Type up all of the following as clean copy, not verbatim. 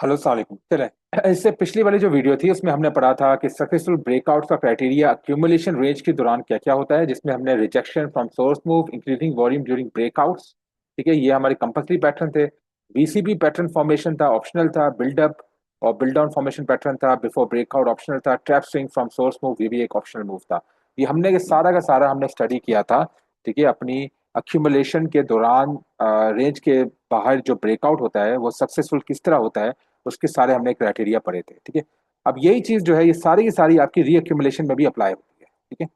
Hello सलामकुम। चले, इससे पिछली वाली जो वीडियो थी उसमें हमने पढ़ा था कि सक्सेसफुल ब्रेकआउट का क्राइटेरिया अक्यूमुलेशन रेंज के दौरान क्या क्या होता है, जिसमें हमने rejection from source move, increasing volume during breakouts. ठीक है, ये हमारे कंपल्सरी पैटर्न थे। बीसीबी पैटर्न फॉर्मेशन था, ऑप्शनल था। बिल्डअप और बिल्ड डाउन फॉर्मेशन पैटर्न था बिफोर ब्रेकआउट, ऑप्शनल था। Trap swing from source move, ये भी एक ऑप्शनल मूव था। ये हमने सारा का सारा हमने स्टडी किया था। ठीक है, अपनी अक्यूमुलेशन के दौरान रेंज के बाहर जो ब्रेकआउट होता है वो सक्सेसफुल किस तरह होता है, उसके सारे हमने क्राइटेरिया पढ़े थे। ठीक है, अब यही चीज जो है ये सारी की सारी आपकी रीअक्यूमुलेशन में भी अप्लाई होती है। ठीक है,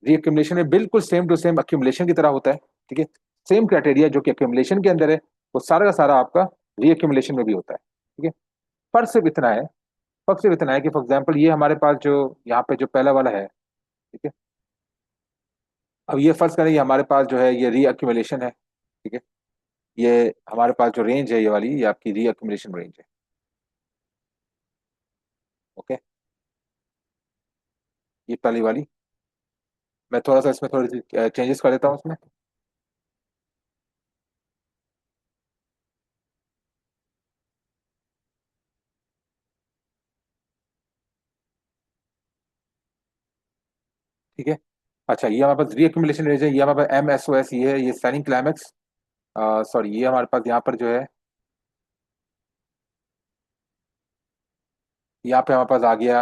रीअक्यूमुलेशन में बिल्कुल सेम टू सेम अक्यूमुलेशन की तरह होता है। ठीक है, सेम क्राइटेरिया जो कि अक्यूमुलेशन के अंदर है वो सारा का सारा आपका रीअक्यूमुलेशन में भी होता है। ठीक है, फर्क सिर्फ इतना है, फर्क सिर्फ इतना है कि फॉर एग्जाम्पल ये हमारे पास जो यहाँ पे जो पहला वाला है। ठीक है, अब ये फर्ज करें ये हमारे पास जो है ये रीअक्यूमुलेशन है। ठीक है, ये हमारे पास जो रेंज है ये वाली, ये आपकी रीअक्यूमुलेशन रेंज है। ओके, ये पहली वाली। मैं थोड़ा सा इसमें थोड़ी सी चेंजेस कर देता हूँ उसमें। ठीक है, अच्छा ये हमारे पास रीअक्यूमुलेशन रेंज है, ये हमारे पास MSOS ये है, ये सेलिंग क्लाइमेक्स। सॉरी, ये हमारे पास यहाँ पर जो है, यहाँ पे हमारे पास आ गया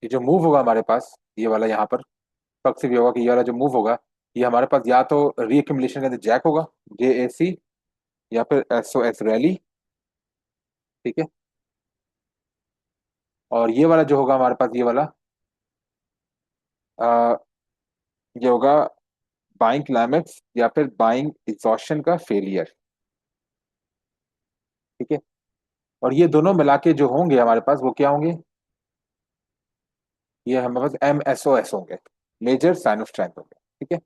ये जो मूव होगा हमारे पास, ये वाला यहाँ पर पक्ष से भी होगा कि ये वाला जो मूव होगा ये हमारे पास या तो रीअक्यूमुलेशन के अंदर जैक होगा, JAC, या फिर SOS रैली। ठीक है, और ये वाला जो होगा हमारे पास ये वाला अ, ये होगा बाइंग क्लाइमेक्स या फिर बाइंग एग्जॉशन का फेलियर। ठीक है, और ये दोनों मिला के जो होंगे हमारे पास वो क्या होंगे, ये हमारे पास MSOS होंगे, मेजर साइन ऑफ स्ट्रेंथ होंगे। ठीक है,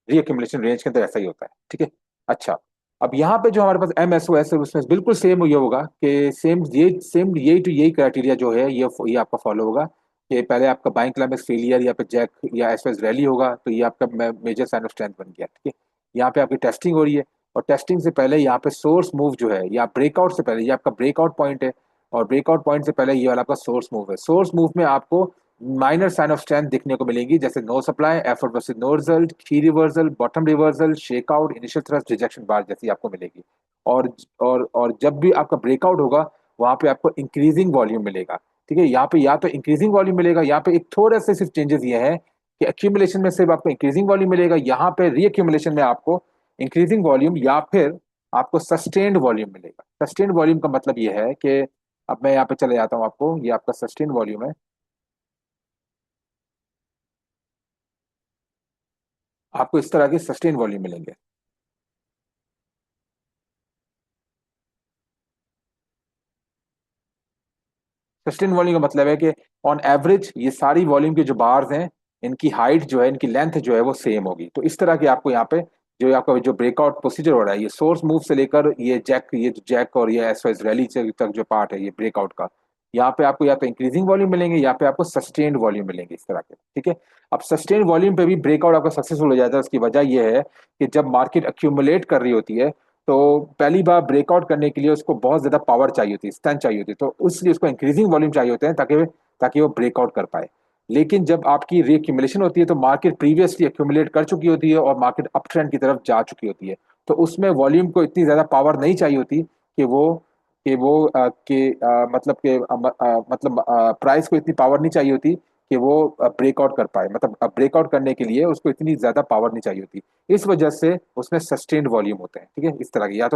रीअक्यूमुलेशन रेंज के अंदर ऐसा ही होता है। ठीक है, अच्छा, अब यहाँ पे जो हमारे पास MSOS है उसमें बिल्कुल सेम ये होगा कि सेम यही टू यही क्राइटेरिया जो है ये आपका फॉलो होगा कि पहले आपका बाइंग क्लाइमेक्स फेलियर या फिर जैक या SOS रैली होगा, तो ये आपका मेजर साइन ऑफ स्ट्रेंथ बन गया। ठीक है, यहाँ पे आपकी टेस्टिंग हो रही है, और टेस्टिंग से पहले यहाँ पे सोर्स मूव जो है या ब्रेकआउट से पहले ये आपका ब्रेकआउट पॉइंट है, और ब्रेकआउट पॉइंट से पहले ये वाला आपका सोर्स मूव है। सोर्स मूव में आपको माइनर साइन ऑफ स्ट्रेंथ दिखने को मिलेंगी, जैसे no supply, effort versus no result, key reversal, bottom reversal, shake out, initial thrust, rejection bar जैसी आपको मिलेगी। और और जब भी आपका ब्रेकआउट होगा वहां पे आपको इंक्रीजिंग वॉल्यूम मिलेगा। ठीक है, यहाँ पे या तो इंक्रीजिंग वॉल्यूम मिलेगा, यहाँ पे एक थोड़ा सा सिर्फ चेंजेस ये है कि एक्यूमुलेशन में सिर्फ आपको इंक्रीजिंग वॉल्यूम मिलेगा, यहाँ पे रीअक्यूमुलेशन में आपको इंक्रीजिंग वॉल्यूम या फिर आपको सस्टेन्ड वॉल्यूम मिलेगा। सस्टेन्ड वॉल्यूम का मतलब ये है कि अब मैं यहाँ पे चले जाता हूँ, आपको ये आपका सस्टेन्ड वॉल्यूम है, आपको इस तरह के सस्टेन वॉल्यूम मिलेंगे। सस्टेन वॉल्यूम का मतलब है कि ऑन एवरेज ये सारी वॉल्यूम की जो बार्स हैं इनकी हाइट जो है, इनकी लेंथ जो है वो सेम होगी। तो इस तरह की आपको यहाँ पे जो आपका जो ब्रेकआउट प्रोसीजर हो रहा है, ये सोर्स मूव से लेकर ये जो जैक और ये एसओएस रैली तक जो पार्ट है ये ब्रेकआउट का, यहाँ पे आपको या तो इंक्रीजिंग वॉल्यूम मिलेंगे या पे आपको सस्टेन्ड वॉल्यूम मिलेंगे इस तरह के। ठीक है, अब सस्टेन्ड वॉल्यूम पे भी ब्रेकआउट आपका सक्सेसफुल हो जाता है। उसकी वजह यह है कि जब मार्केट अक्यूमुलेट कर रही होती है तो पहली बार ब्रेकआउट करने के लिए उसको बहुत ज्यादा पावर चाहिए होती है, स्ट्रेंथ चाहिए होती है, तो इसलिए उसको इंक्रीजिंग वॉल्यूम चाहिए होते हैं ताकि ताकि वो ब्रेकआउट कर पाए। लेकिन जब आपकी रीअक्यूमुलेशन होती है तो मार्केट प्रीवियसली एक्यूमुलेट कर चुकी होती है और मार्केट अप ट्रेंड की तरफ जा चुकी होती है, तो उसमें वॉल्यूम को इतनी ज्यादा पावर नहीं चाहिए होती कि मतलब के मतलब प्राइस को इतनी पावर नहीं चाहिए होती कि वो ब्रेकआउट कर पाए, मतलब ब्रेकआउट करने के लिए उसको इतनी ज्यादा पावर नहीं चाहिए होती। इस वजह से उसमें सस्टेन्ड वॉल्यूम होते हैं। ठीक है, इस तरह के या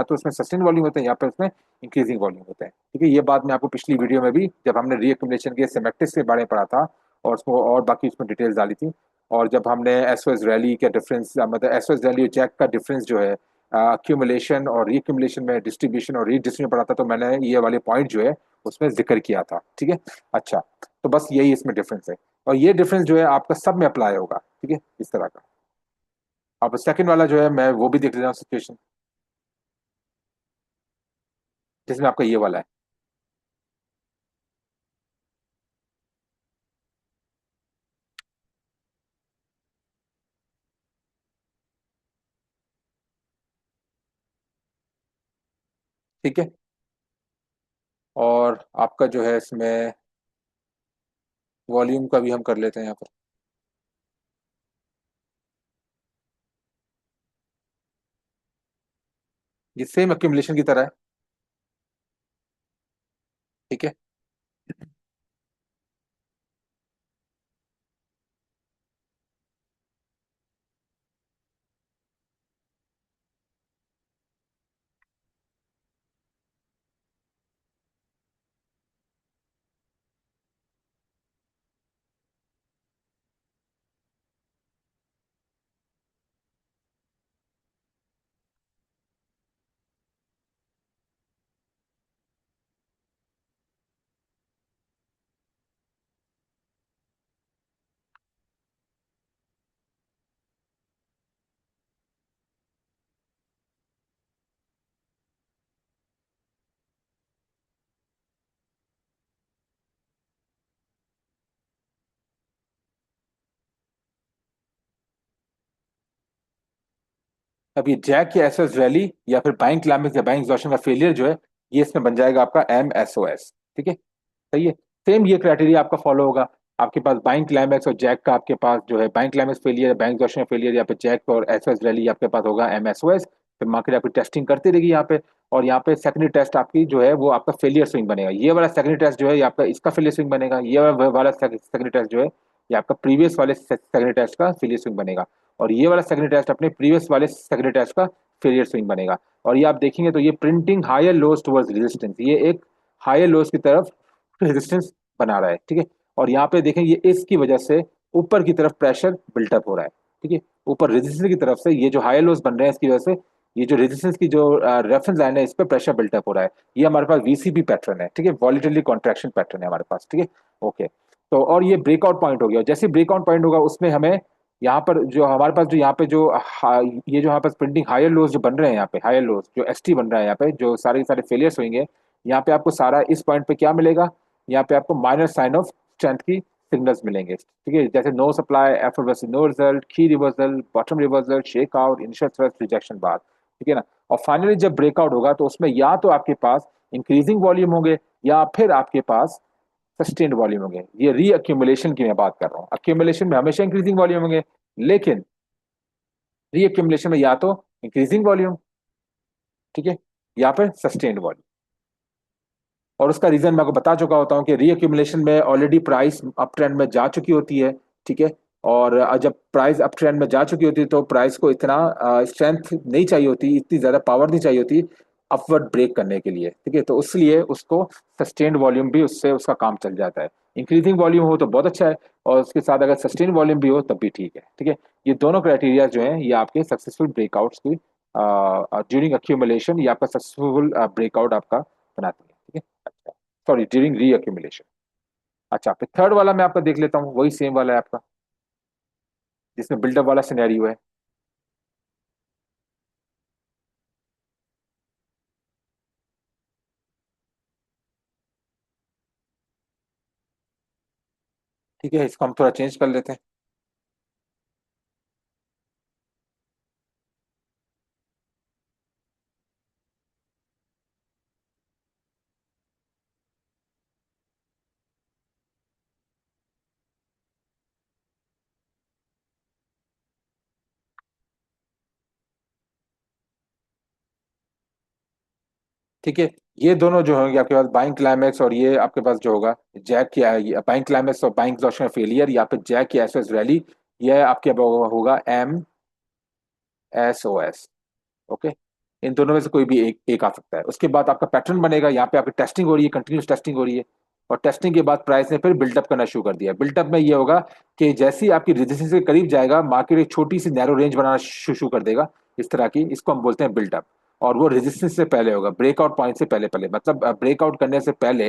तो उसमें सस्टेन्ड वॉल्यूम होते हैं या फिर उसमें इंक्रीजिंग वॉल्यूम होते हैं। ठीक है, ये बात मैं आपको पिछली वीडियो में भी जब हमने रीअक्यूमुलेशन के सिमेट्रिक्स के बारे में पढ़ा था और उसको और बाकी उसमें डिटेल्स डाली थी, और जब हमने एसओएस रैली का डिफरेंस, मतलब एसओएस रैली और जैक का डिफरेंस जो है अक्यूमुलेशन और रीअक्यूमुलेशन में डिस्ट्रीब्यूशन और रीडिस्ट्रीब्यूशन पढ़ा था, तो मैंने ये वाले पॉइंट जो है उसमें जिक्र किया था। ठीक है, अच्छा, तो बस यही इसमें डिफरेंस है, और ये डिफरेंस जो है आपका सब में अप्लाई होगा। ठीक है, इस तरह का। अब सेकंड वाला जो है मैं वो भी देख लेता हूँ सिचुएशन, जिसमें आपका ये वाला है। ठीक है। और आपका जो है इसमें वॉल्यूम का भी हम कर लेते हैं यहाँ पर। ये सेम एक्यूमुलेशन की तरह है। ठीक है। अब ये जैक या एसओएस रैली या फिर बाइंग क्लाइमेक्स या बाइंग एग्जॉशन का फेलियर जो है, ये इसमें बन जाएगा आपका एम एस ओ एस। ठीक है। सही है। सेम ये क्राइटेरिया आपका फॉलो होगा। आपके पास बाइंग क्लाइमैक्स और जैक का आपके पास जो है buying climax failure, buying exhaustion failure, या फिर जैक और एसओएस रैली आपके पास होगा एमएसओएस। फिर मार्केट आपकी टेस्टिंग करती रहेगी यहाँ पे। और यहाँ पे सेकेंडरी टेस्ट आपकी जो है वो आपका फेलियर स्विंग बनेगा। ये वाला सेकेंडरी टेस्ट जो है ये आपका इसका फेलियर स्विंग बनेगा। ये वाला सेकेंडरी टेस्ट जो है ये आपका प्रीवियस वाले सेकेंडरी टेस्ट का फेलियर स्विंग बनेगा। और ये वाला सेकेंडरी टेस्ट अपने प्रीवियस वाले सेकेंडरी टेस्ट का फेलियर स्विंग बनेगा। और ये आप देखेंगे तो ये printing higher lows towards resistance, ये एक हायर लोज की तरफ रेजिस्टेंस बना रहा है। ठीक है। और यहाँ पे देखें ये इसकी वजह से ऊपर की तरफ प्रेशर बिल्टअप हो रहा है। ठीक है। ऊपर रेजिस्टेंस की तरफ से ये जो हायर लोज बन रहे हैं इसकी वजह से ये जो रेजिस्टेंस की जो रेफरेंस लाइन है इस पर प्रेशर बिल्टअप हो रहा है। ये हमारे पास वीसीबी पैटर्न है। ठीक है। वॉलिटिली कॉन्ट्रैक्शन पैटर्न है हमारे पास। ठीक है। ओके। तो और ये ब्रेकआउट पॉइंट हो गया। जैसे ब्रेकआउट पॉइंट होगा उसमें हमें यहाँ पर जो हमारे पास जो यहाँ पे जो ये जो यहाँ पर प्रिंटिंग हायर लोज जो बन रहे हैं यहाँ पे हायर लोज जो एसटी बन रहा है यहाँ पे जो सारे के सारे फेलियर्स होंगे, यहाँ पे आपको सारा इस पॉइंट पे क्या मिलेगा, यहाँ पे आपको माइनर साइन ऑफ स्ट्रेंथ की सिग्नल्स मिलेंगे। ठीक है। जैसे no supply, effort no result, key reversal, bottom reversal, shake out, initial thrust, rejection bar. ठीक है ना। और फाइनली जब ब्रेकआउट होगा तो उसमें या तो आपके पास इंक्रीजिंग वॉल्यूम होंगे या फिर आपके पास सस्टेन्ड वॉल्यूम होंगे। ये री अक्यूमुलेशन की मैं बात कर रहा हूँ। अक्यूमुलेशन में हमेशा इंक्रीजिंग वॉल्यूम होंगे, लेकिन री अक्यूमुलेशन में या तो इंक्रीजिंग वॉल्यूम, ठीक है, या फिर सस्टेन्ड वॉल्यूम। और उसका रीजन मैं आपको बता चुका होता हूँ कि रीअक्यूमुलेशन में ऑलरेडी प्राइस अप ट्रेंड में जा चुकी होती है। ठीक है। और जब प्राइस अप ट्रेंड में जा चुकी होती है तो प्राइस को इतना स्ट्रेंथ नहीं चाहिए होती, इतनी ज्यादा पावर नहीं चाहिए होती अपवर्ड ब्रेक करने के लिए। ठीक है। तो इसलिए उसको सस्टेन्ड वॉल्यूम भी उससे उसका काम चल जाता है। इंक्रीजिंग वॉल्यूम हो तो बहुत अच्छा है, और उसके साथ अगर सस्टेन वॉल्यूम भी हो तब भी ठीक है। ठीक है। ये दोनों क्राइटेरिया जो हैं ये आपके सक्सेसफुल ब्रेकआउट्स की ड्यूरिंग अक्यूमुलेशन ये आपका सक्सेसफुल ब्रेकआउट आपका बनाती है। ठीक है। अच्छा, सॉरी, ड्यूरिंग री अक्यूमुलेशन। अच्छा, फिर थर्ड वाला मैं आपका देख लेता हूँ, वही सेम वाला है आपका जिसमें बिल्डअप वाला सिनेरियो है। ठीक है, इसको हम थोड़ा चेंज कर लेते हैं। ठीक है। ये दोनों जो होंगे आपके पास बाइंग क्लाइमेक्स, और ये आपके पास जो होगा जैक या बाइंग क्लाइमेक्स और बाइंग एग्जॉशन फेलियर, या फिर जैक या एसओएस रैली, ये आपके होगा M S O S. Okay. इन दोनों में से कोई भी एक आ सकता है। उसके बाद आपका पैटर्न बनेगा, यहाँ पे आपकी टेस्टिंग हो रही है, कंटिन्यूस टेस्टिंग हो रही है। और टेस्टिंग के बाद प्राइस ने फिर बिल्डअप करना शुरू कर दिया। बिल्डअप में ये होगा कि जैसे ही आपकी रेजिस्टेंस के करीब जाएगा मार्केट एक छोटी सी नैरो रेंज बनाना शुरू कर देगा इस तरह की, इसको हम बोलते हैं बिल्डअप। और वो रेजिस्टेंस से पहले होगा, ब्रेकआउट पॉइंट से पहले पहले, मतलब ब्रेकआउट करने से पहले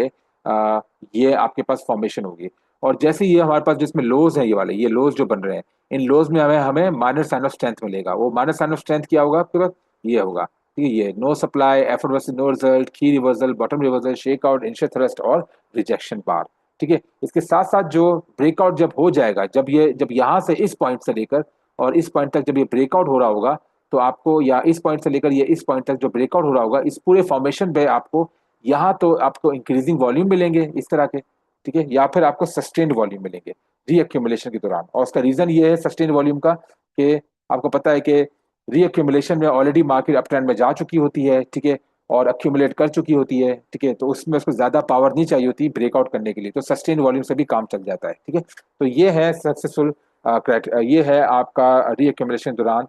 ये आपके पास फॉर्मेशन होगी। और जैसे ये हमारे पास जिसमें लोज है, ये वाले ये लोज जो बन रहे हैं, इन लोज में हमें हमें माइनर साइन ऑफ स्ट्रेंथ मिलेगा। वो माइनर साइन ऑफ स्ट्रेंथ क्या होगा आपके पास, ये होगा। ठीक है। ये no supply, effort versus no result, key reversal, bottom reversal, shake out, initial thrust और रिजेक्शन बार। ठीक है। इसके साथ साथ जो ब्रेकआउट जब हो जाएगा, जब यहाँ से इस पॉइंट से लेकर और इस पॉइंट तक जब ये ब्रेकआउट हो रहा होगा, तो आपको या इस पॉइंट से लेकर ये इस पॉइंट तक जो ब्रेकआउट हो रहा होगा, इस पूरे फॉर्मेशन पे आपको यहाँ तो आपको इंक्रीजिंग वॉल्यूम मिलेंगे इस तरह के, ठीक है, या फिर आपको सस्टेन्ड वॉल्यूम मिलेंगे रीअक्यूमुलेशन के दौरान। और उसका रीजन ये है सस्टेन्ड वॉल्यूम का कि आपको पता है कि रीअक्यूमुलेशन में ऑलरेडी मार्केट अप ट्रेंड में जा चुकी होती है, ठीक है, और अक्यूमुलेट कर चुकी होती है, ठीक है, तो उसमें उसको ज्यादा पावर नहीं चाहिए होती ब्रेकआउट करने के लिए, तो सस्टेन वॉल्यूम से भी काम चल जाता है, ठीक है। तो ये है सक्सेसफुल, ये है आपका रीअक्यूमुलेशन के दौरान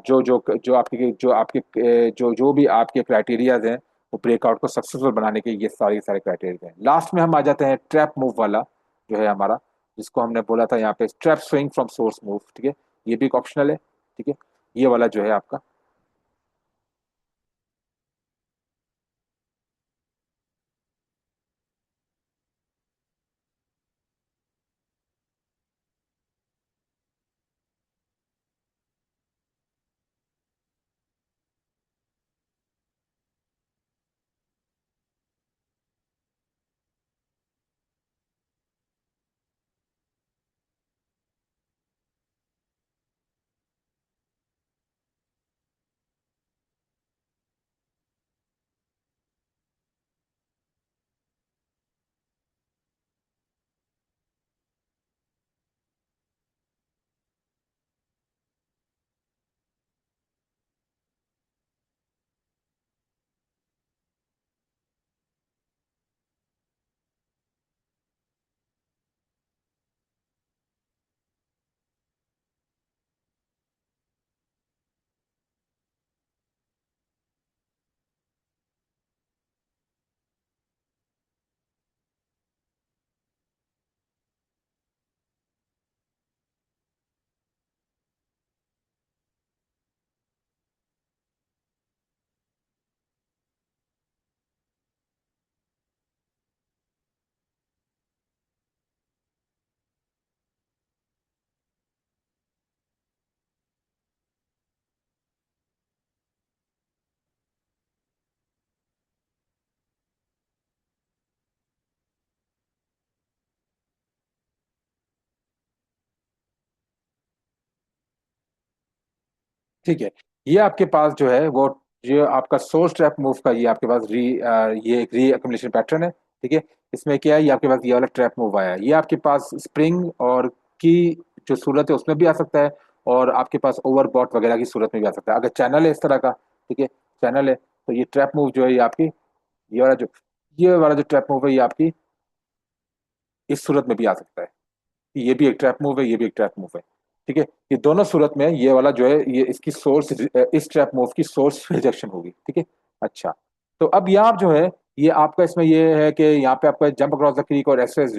जो जो जो आपके जो जो भी आपके क्राइटेरियाज हैं वो ब्रेकआउट को सक्सेसफुल बनाने के, ये सारे क्राइटेरिया हैं। लास्ट में हम आ जाते हैं ट्रैप मूव वाला जो है हमारा, जिसको हमने बोला था यहाँ पे trap swing from source move, ठीक है, ये भी एक ऑप्शनल है, ठीक है, ये वाला जो है आपका। ठीक है, ये आपके पास जो है वो जो आपका सोर्स ट्रैप मूव का ये आपके पास ये एक री एक्युमुलेशन पैटर्न है, ठीक है। इसमें क्या है, ये आपके पास ये वाला ट्रैप मूव आया है, ये आपके पास स्प्रिंग और की जो सूरत है उसमें भी आ सकता है, और आपके पास ओवरबॉट वगैरह की सूरत में भी आ सकता है अगर चैनल है इस तरह का, ठीक है, चैनल है, तो ये ट्रैप मूव जो है ये आपकी ये वाला जो ट्रैप मूव है ये आपकी इस सूरत में भी आ सकता है, ये भी एक ट्रैप मूव है, ये भी एक ट्रैप मूव है, ठीक है। ये दोनों सूरत में ये वाला जो है ये इसकी सोर्स, इस ट्रैप मूव की सोर्स रिजेक्शन होगी, ठीक है। अच्छा, तो अब यहाँ जो है ये आपका इसमें ये है कि यहाँ पे आपका जंप अक्रॉस द क्रीक और एसएस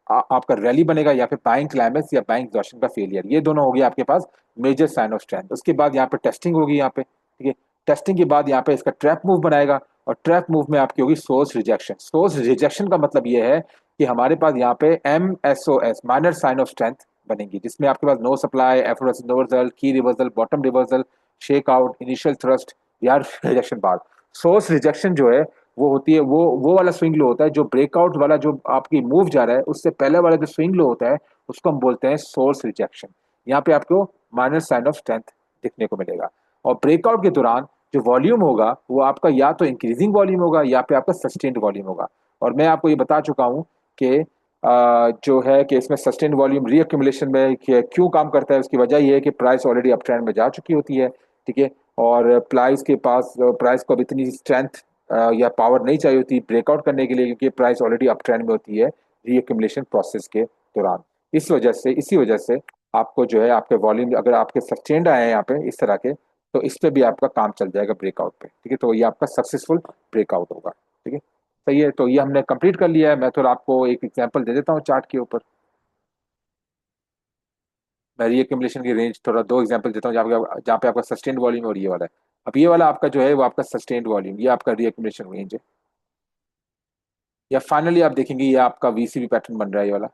आपका रैली बनेगा, या फिर बाइंग क्लाइमेक्स या बाइंग एग्जॉशन का फेलियर, ये दोनों हो गए आपके पास मेजर साइन ऑफ स्ट्रेंथ। उसके बाद यहाँ पे टेस्टिंग होगी यहाँ पे, ठीक है। टेस्टिंग के बाद यहाँ पे इसका ट्रैप मूव बनाएगा, और ट्रैप मूव में आपकी होगी सोर्स रिजेक्शन। सोर्स रिजेक्शन का मतलब ये है कि हमारे पास यहाँ पे MSOS minor sign of strength बनेंगी, जिसमें आपके पास नो सप्लाई, एफोरेसिस no result, key reversal, bottom reversal, shake out, initial thrust या रिजेक्शन बार। सोर्स रिजेक्शन जो है वो होती है वो वाला स्विंग लो होता है जो ब्रेकआउट वाला जो आपकी मूव जा रहा है उससे पहले वाला जो स्विंग लो होता है उसको हम बोलते हैं सोर्स रिजेक्शन। यहाँ पे आपको माइनर साइन ऑफ स्ट्रेंथ दिखने को मिलेगा। और ब्रेकआउट के दौरान जो वॉल्यूम होगा वो आपका या तो इंक्रीजिंग वॉल्यूम होगा या फिर आपका सस्टेन्ड वॉल्यूम होगा। और मैं आपको ये बता चुका हूँ कि जो है कि इसमें सस्टेन वॉल्यूम रीअक्यूमुलेशन में क्यों काम करता है, उसकी वजह यह है कि प्राइस ऑलरेडी अप ट्रेंड में जा चुकी होती है, ठीक है। और प्राइस को अब इतनी स्ट्रेंथ या पावर नहीं चाहिए होती ब्रेकआउट करने के लिए, क्योंकि प्राइस ऑलरेडी अप ट्रेंड में होती है रीअक्यूमुलेशन प्रोसेस के दौरान। इसी वजह से आपको जो है आपके वॉल्यूम अगर आपके सस्टेन्ड आए हैं यहाँ पे इस तरह के, तो इस पे भी आपका काम चल जाएगा ब्रेकआउट पे, ठीक है। तो ये आपका सक्सेसफुल ब्रेकआउट होगा, ठीक है। सही है, तो ये हमने कंप्लीट कर लिया है। मैं थोड़ा आपको एक एग्जांपल दे देता हूँ चार्ट के ऊपर। मैं रीएक्यूमुलेशन की रेंज थोड़ा दो एग्जांपल देता हूँ जहाँ पे आपका सस्टेन्ड वॉल्यूम और ये वाला है। अब ये वाला आपका जो है वो आपका सस्टेन्ड वॉल्यूम, ये आपका रीएक्यूमुलेशन रेंज है। या फाइनली आप देखेंगे ये आपका VCB पैटर्न बन रहा है ये वाला,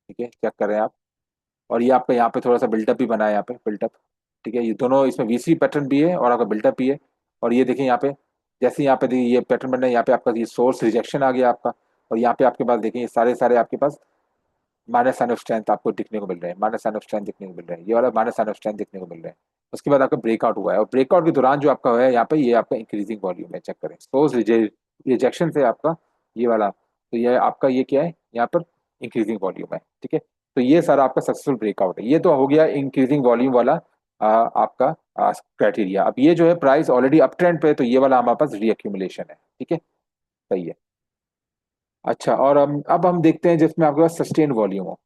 ठीक है, चेक कर रहे हैं आप। और ये आपका यहाँ पे थोड़ा सा बिल्टअप भी बना है, यहाँ पे बिल्टअप, ठीक है। ये दोनों इसमें VCB पैटर्न भी है और आपका बिल्टअप भी है। और ये देखिए यहाँ पे जैसे यहाँ पे देखिए ये पैटर्न बन रहा है, यहाँ पे आपका ये सोर्स रिजेक्शन आ गया आपका। और यहाँ पे आपके पास देखिए ये सारे सारे आपके पास माइनस साइन ऑफ स्ट्रेंथ आपको दिखने को मिल रहे हैं, माइनस साइन ऑफ स्ट्रेंथ दिखने को मिल रहे हैं, ये वाला माइनस साइन ऑफ स्ट्रेंथ दिखने को मिल रहे हैं। उसके बाद आपका ब्रेकआउट हुआ है, और ब्रेकआउट के दौरान जो आपका हुआ है यहाँ पे, ये आपका इंक्रीजिंग वॉल्यूम है, चेक करें। सोर्स रिजेक्शन से आपका ये वाला, तो ये आपका ये क्या है यहाँ पर, इंक्रीजिंग वॉल्यूम है, ठीक है। तो ये सारा आपका सक्सेसफुल ब्रेकआउट है। ये तो हो गया इंक्रीजिंग वॉल्यूम वाला आपका क्राइटेरिया। अब ये जो है प्राइस ऑलरेडी अप ट्रेंड पे है, तो ये वाला हमारे पास रीअक्यूमुलेशन है, ठीक है, सही है। अच्छा, और अब हम देखते हैं जिसमें आपके पास सस्टेन वॉल्यूम हो।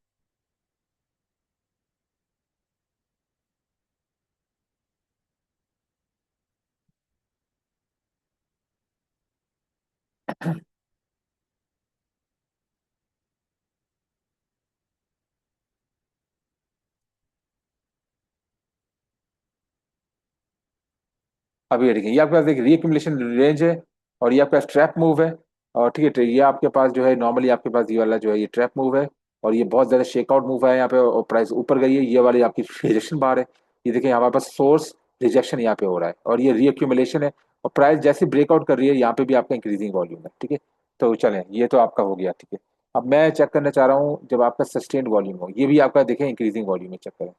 अभी ये देखिए, ये आपके पास एक रीएक्यूमुलेशन रेंज है, और ये आपका ट्रैप मूव है। और ठीक है, तो ये आपके पास जो है नॉर्मली आपके पास ये वाला जो है ये ट्रैप मूव है, और ये बहुत ज्यादा शेकआउट मूव है यहाँ पे, और प्राइस ऊपर गई है। ये वाली आपकी रिजेक्शन बार है। ये देखिए हमारे पास सोर्स रिजेक्शन यहाँ पे हो रहा है, और ये रीएक्यूमुलेशन है, और प्राइस जैसे ब्रेकआउट कर रही है यहाँ पे भी आपका इंक्रीजिंग वॉल्यूम है, ठीक है। तो चलें, ये तो आपका हो गया, ठीक है। अब मैं चेक करना चाह रहा हूँ जब आपका सस्टेन्ड वॉल्यूम हो, ये भी आपका देखें इंक्रीजिंग वॉल्यूम है, चेक करें,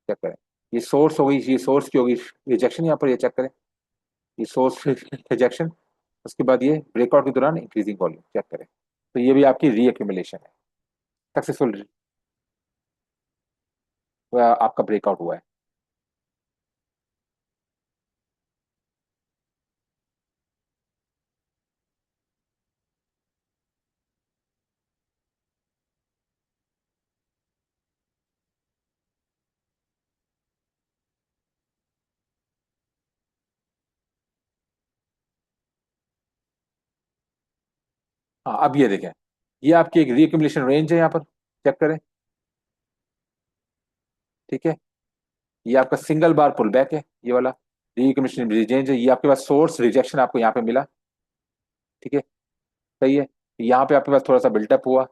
चेक करें। ये सोर्स हो गई, ये सोर्स की होगी रिजेक्शन यहाँ पर, ये चेक करें, ये सोर्स रिजेक्शन। उसके बाद ये ब्रेकआउट के दौरान इंक्रीजिंग वॉल्यूम, चेक करें। तो ये भी आपकी रीएक्यूमुलेशन है, सक्सेसफुल आपका ब्रेकआउट हुआ है। हाँ, अब ये देखें, ये आपकी एक रीएक्यूमुलेशन रेंज है यहाँ पर, चेक करें, ठीक है। ये आपका सिंगल बार पुल बैक है, ये वाला रीएक्यूमुलेशन रेंज है। ये आपके पास सोर्स रिजेक्शन आपको यहाँ पे मिला, ठीक है, सही है। यहाँ पे आपके पास थोड़ा सा बिल्टअप हुआ,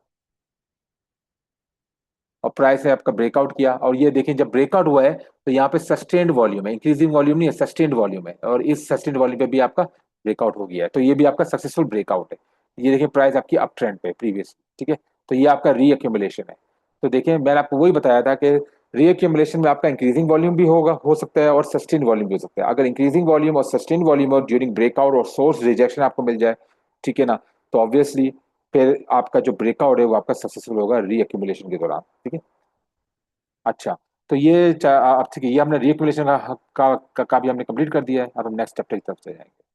और प्राइस ने आपका ब्रेकआउट किया, और ये देखें जब ब्रेकआउट हुआ है तो यहाँ पे सस्टेन्ड वॉल्यूम है, इंक्रीजिंग वॉल्यूम नहीं है, सस्टेन्ड वॉल्यूम है, और इस सस्टेन्ड वॉल्यूम पे भी आपका ब्रेकआउट हो गया है, तो ये भी आपका सक्सेसफुल ब्रेकआउट है। ये देखिए प्राइस आपकी अप ट्रेंड पे प्रीवियस, ठीक है। तो ये आपका रीअक्यूमुलेशन है। तो देखिए मैंने आपको वही बताया था कि रीअक्यूमुलेशन में आपका इंक्रीजिंग वॉल्यूम भी होगा, हो सकता है, और सस्टेन वॉल्यूम भी हो सकता है। अगर इंक्रीजिंग वॉल्यूम और सस्टेन वॉल्यूम और ड्यूरिंग ब्रेकआउट और सोर्स रिजेक्शन आपको मिल जाए, ठीक है ना, तो ऑब्वियसली फिर आपका जो ब्रेकआउट है वो आपका सक्सेसफुल होगा रीअक्यूमुलेशन के दौरान, ठीक है। अच्छा, तो ये अब ठीक है, ये हमने रीएक्यूमुलेशन का भी हमने कंप्लीट कर दिया है। अब हम नेक्स्ट चैप्टर की तरफ से जाएंगे।